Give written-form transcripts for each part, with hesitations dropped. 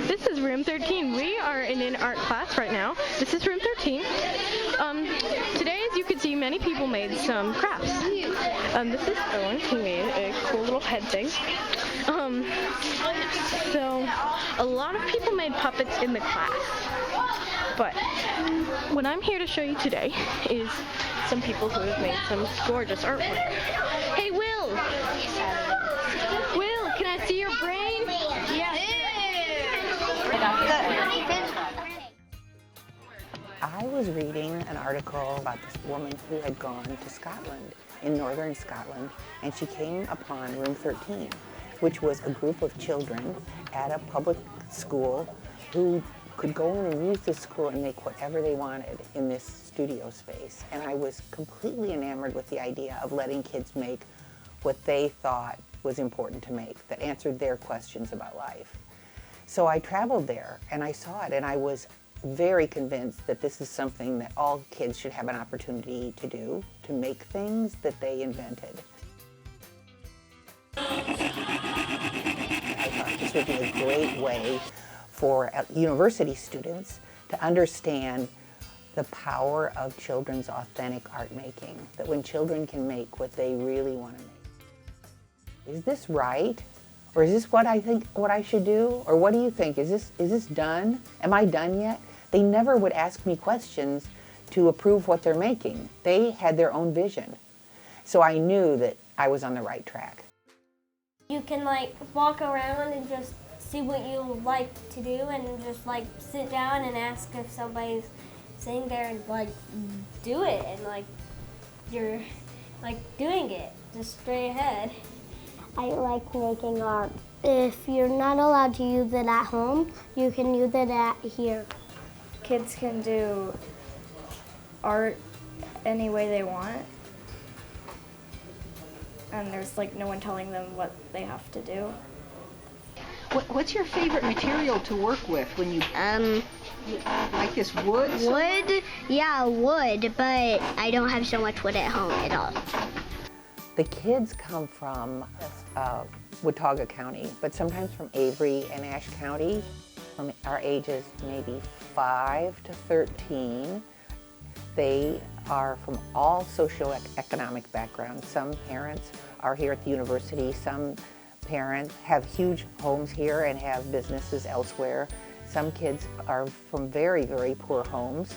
This is room 13. We are in an art class right now. This is room 13. Today, as you can see, many people made some crafts. This is Owen. He made a cool little head thing. So a lot of people made puppets in the class. But what I'm here to show you today is some people who have made some gorgeous artwork. Hey, Will! Will, can I see your brain? Yeah. I was reading an article about this woman who had gone to Scotland, in northern Scotland, and she came upon room 13, which was a group of children at a public school who could go in and use the school and make whatever they wanted in this studio space. And I was completely enamored with the idea of letting kids make what they thought was important to make, that answered their questions about life. So I traveled there and I saw it, and I was very convinced that this is something that all kids should have an opportunity to do, to make things that they invented. I thought this would be a great way for university students to understand the power of children's authentic art making, that when children can make what they really want to make. Is this right? Or is this what I think, what I should do? Or what do you think? Is this done? Am I done yet? They never would ask me questions to approve what they're making. They had their own vision. So I knew that I was on the right track. You can walk around and just see what you like to do and just sit down and ask if somebody's sitting there and do it, and you're doing it just straight ahead. I like making art. If you're not allowed to use it at home, you can use it at here. Kids can do art any way they want, and there's no one telling them what they have to do. What's your favorite material to work with when you like this wood? Wood? Yeah, wood, but I don't have so much wood at home at all. The kids come from Watauga County, but sometimes from Avery and Ashe County, from our ages maybe 5 to 13. They are from all socioeconomic backgrounds. Some parents are here at the university, some parents have huge homes here and have businesses elsewhere. Some kids are from very, very poor homes.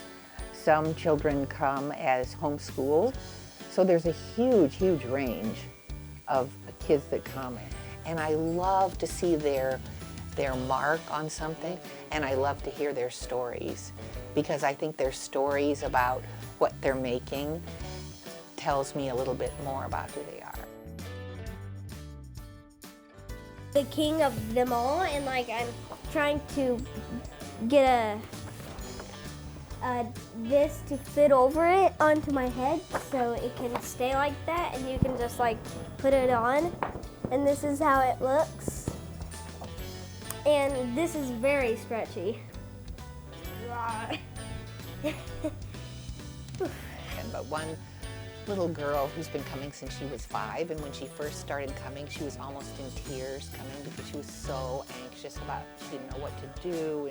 Some children come as homeschooled. So there's a huge, huge range of kids that come. And I love to see their mark on something, and I love to hear their stories, because I think their stories about what they're making tells me a little bit more about who they are. The king of them all, and I'm trying to get this to fit over it onto my head so it can stay like that, and you can just put it on, and this is how it looks. And this is very stretchy. But one little girl who's been coming since she was 5, and when she first started coming, she was almost in tears coming because she was so anxious about, she didn't know what to do.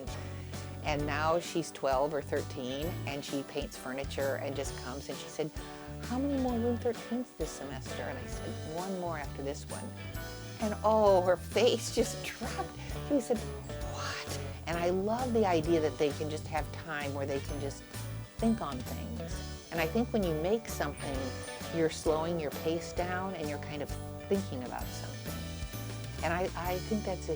And now she's 12 or 13, and she paints furniture and just comes, and she said, "How many more room 13s this semester?" And I said, "1 more after this one." And oh, her face just dropped. She said, "What?" And I love the idea that they can just have time where they can just think on things. And I think when you make something, you're slowing your pace down and you're kind of thinking about something. And I think that's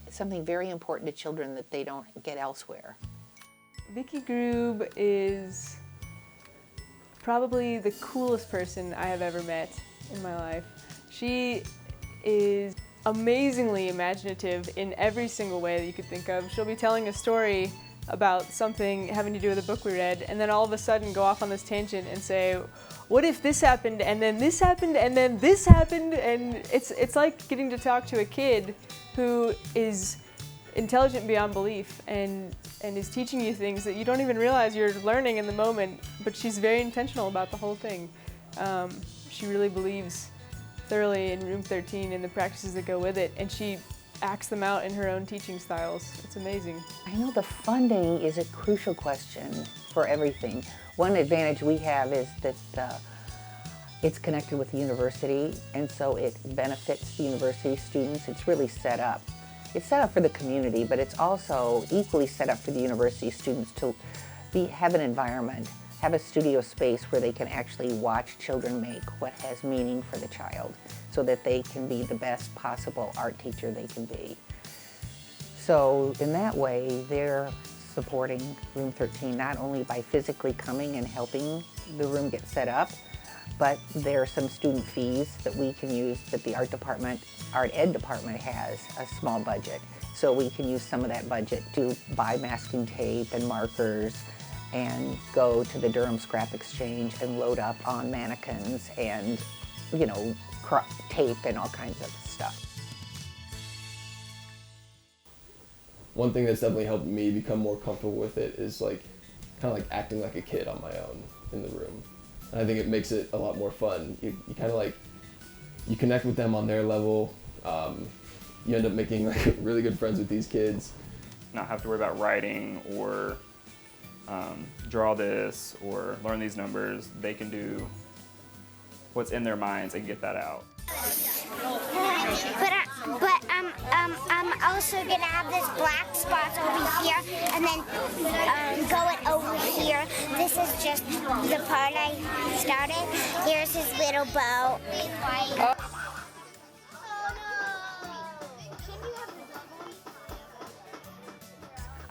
something very important to children that they don't get elsewhere. Vicky Grube is probably the coolest person I have ever met in my life. She is amazingly imaginative in every single way that you could think of. She'll be telling a story about something having to do with a book we read, and then all of a sudden go off on this tangent and say, what if this happened, and then this happened, and then this happened? And it's like getting to talk to a kid who is intelligent beyond belief and is teaching you things that you don't even realize you're learning in the moment, but she's very intentional about the whole thing. She really believes thoroughly in Room 13 and the practices that go with it, and she acts them out in her own teaching styles. It's amazing. I know the funding is a crucial question for everything. One advantage we have is that it's connected with the university, and so it benefits the university students. It's really set up. It's set up for the community, but it's also equally set up for the university students to have an environment, have a studio space where they can actually watch children make what has meaning for the child, so that they can be the best possible art teacher they can be. So in that way, they're supporting Room 13 not only by physically coming and helping the room get set up, but there are some student fees that we can use that the art ed department has a small budget. So we can use some of that budget to buy masking tape and markers and go to the Durham Scrap Exchange and load up on mannequins and, you know, tape and all kinds of stuff. One thing that's definitely helped me become more comfortable with it is like kind of like acting like a kid on my own in the room. And I think it makes it a lot more fun. You kind of like, you connect with them on their level. You end up making like really good friends with these kids. Not have to worry about writing or draw this or learn these numbers. They can do what's in their minds and get that out. But I'm also gonna have this black spot over here, and then going over here. This is just the part I started. Here's his little boat.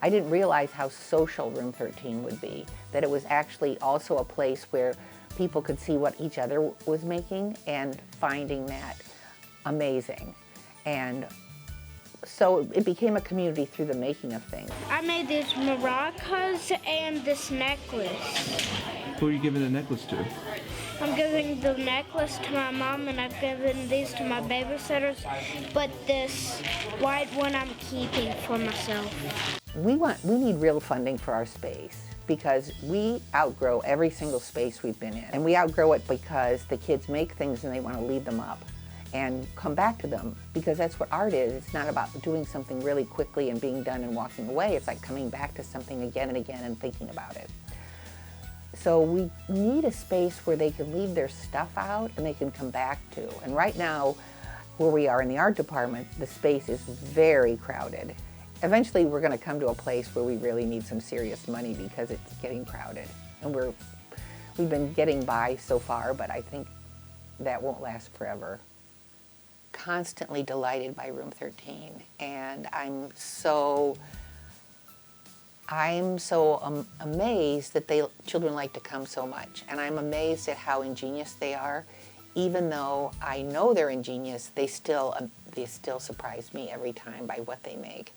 I didn't realize how social Room 13 would be, that it was actually also a place where people could see what each other was making and finding that amazing. And so it became a community through the making of things. I made these maracas and this necklace. Who are you giving the necklace to? I'm giving the necklace to my mom, and I've given these to my babysitters, but this white one I'm keeping for myself. We need real funding for our space because we outgrow every single space we've been in. And we outgrow it because the kids make things and they want to leave them up and come back to them, because that's what art is. It's not about doing something really quickly and being done and walking away. It's like coming back to something again and again and thinking about it. So we need a space where they can leave their stuff out and they can come back to. And right now, where we are in the art department, the space is very crowded. Eventually, we're going to come to a place where we really need some serious money because it's getting crowded. And we've been getting by so far, but I think that won't last forever. Constantly delighted by Room 13, and I'm so amazed that children like to come so much, and I'm amazed at how ingenious they are. Even though I know they're ingenious, they still surprise me every time by what they make.